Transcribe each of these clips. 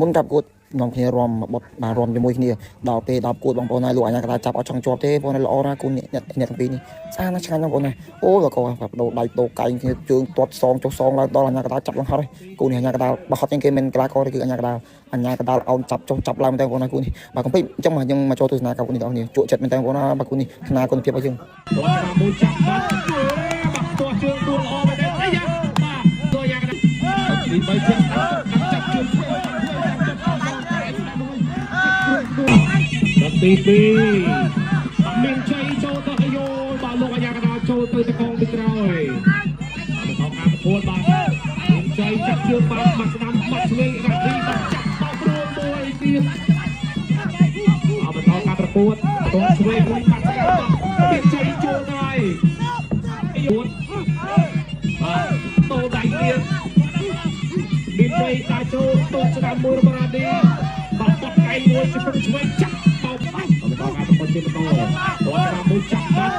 មុនចាប់គួតនំគ្នារំបត់បានរំជាមួយគ្នាដល់ពេលដល់គួតបងប្អូនហើយលោកអញ្ញាកតាចាប់អត់ចង់ជាប់ទេបងប្អូនល្អណាស់គូអ្នកទាំងពីរនេះស្អាតណាស់ឆ្ងាញ់ណាស់បងប្អូនណាអូលោកក៏បដូរដៃដូរកែងគ្នាជើងទាត់សងចុះសងឡើងដល់អញ្ញាកតាចាប់ឡើងហត់ហើយគូនេះអញ្ញាកតាបោះហត់ជាងគេមិនកលាករគឺអញ្ញាកតាអោនចាប់ចុះចាប់ឡើងតែបងប្អូនណាគូនេះបាទកុំពេកអញ្ចឹងយើងមកចូលទស្សនាកម្មគូនេះបងប្អូនជក់ចិត្តមែនតែបងប្អូនណាបាទគូនេះថ្នាគុណភាពឲ្យយើងមួយចាប់បាត់បាក់ទាស់ជើងដួលល្អមែនទេអាយ៉ាបាទទោះអញ្ញាកតាទី3ចាប់ចាប់ជើងទី2មានជ័យចូលទៅអាយុបាទលោកអញ្ញាកតាចូលទៅតកងពីក្រោយបន្តការប្រកួតបាទមានជ័យចាក់ជើងបាទមកស្ដាំបាត់ឆ្វេងរាទីបាទចាប់បោករួមមួយទៀតបន្តការប្រកួតតងឆ្វេងមួយបាត់ស្ដាំបាទមានជ័យចូលហើយអាយុបាទតោដៃទៀតមានជ័យតាចូលតងស្ដាំមួយរបស់រាទីបាទបាត់កែងមួយជង្គង់ឆ្វេងចាក់បន្តការប្រកួតជាបន្តគាត់មួយចាប់បាត់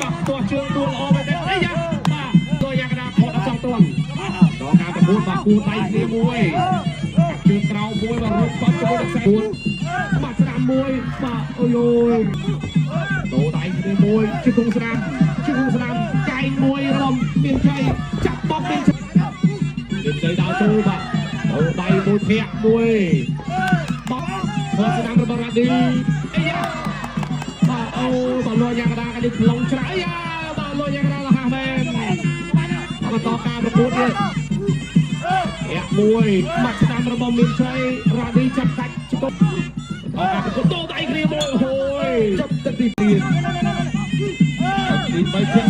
បាទទាស់ជើងដួលល្អមែនទេអាយ៉ាបាទទោះយ៉ាងណាផុតអត់ចង់ទាន់ដល់ការប្រកួតបាទគូដៃគ្នាមួយជើងក្រោមមួយបាទរត់បាត់ជាមួយនឹងខ្សែគូបាទស្ដាំមួយបាទអូយអូយដោដៃគ្នាមួយជង្គង់ស្ដាំកែងមួយរំមានជ័យចាប់បោកមានជ័យដល់ចូលបាទដោដៃមួយធាក់មួយបោកគាត់ស្ដាំរបស់រ៉ាឌីអាយ៉ាបាទអូបាទលុយយ៉ាងកដានេះខ្លងច្រាយយ៉ាបាទលុយយ៉ាងកដាលះមែនបន្តការប្រកួតទៀតយ៉ាមួយបាត់ស្ដាំរបស់មានជ័យរ៉ាឌីចាប់សាច់ជង្គង់បន្តការប្រកួតដោដៃគ្នាមួយអូយចាប់ទឹកទី2ទី3ទៀត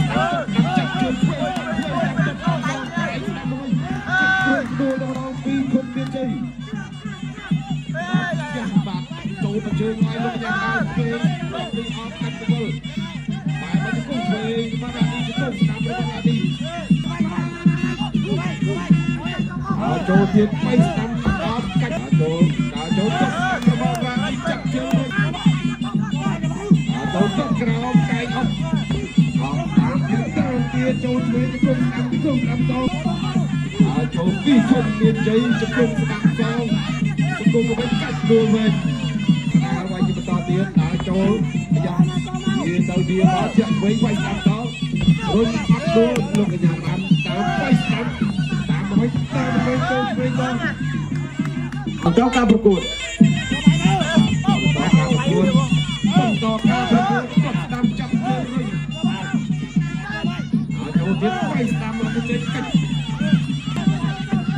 ចាប់ជើងធ្វើដួលដល់ពីគុំមានជ័យចូលបញ្ជើញឲ្យលោកយ៉ាងណាធ្វើដល់ពីអត់កាត់ទៅបែរមកជង្គង់ធ្វើមកអានេះជង្គង់ស្ដាំរបស់អានេះចូលទៀតបីស្ដាំអត់កាច់ចូលចុះរបស់អានេះចាក់ជើងចូលចុះក្រោមកែងអត់តាមទៀតចូលធ្វើជង្គង់ស្ដាំតចូលពីជុំមានជ័យជង្គង់ស្ដាំសងជង្គង់ក៏មិនកាច់ដួលវិញវាយបន្តទៀតដល់ចូលយ៉ាងវាទៅវាមកជាក់វិញវាយស្ដាំដល់រុញអត់ដួលលោកកញ្ញាបានតាមវាយស្ដាំតាមទៅចូលវិញដល់បន្តការប្រកួតបន្តការប្រកួតស្ដាំចាប់ជើងវិញចូលទៀតវាយស្ដាំមកទៅចេញកាច់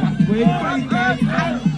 បាត់វិញវាយកែ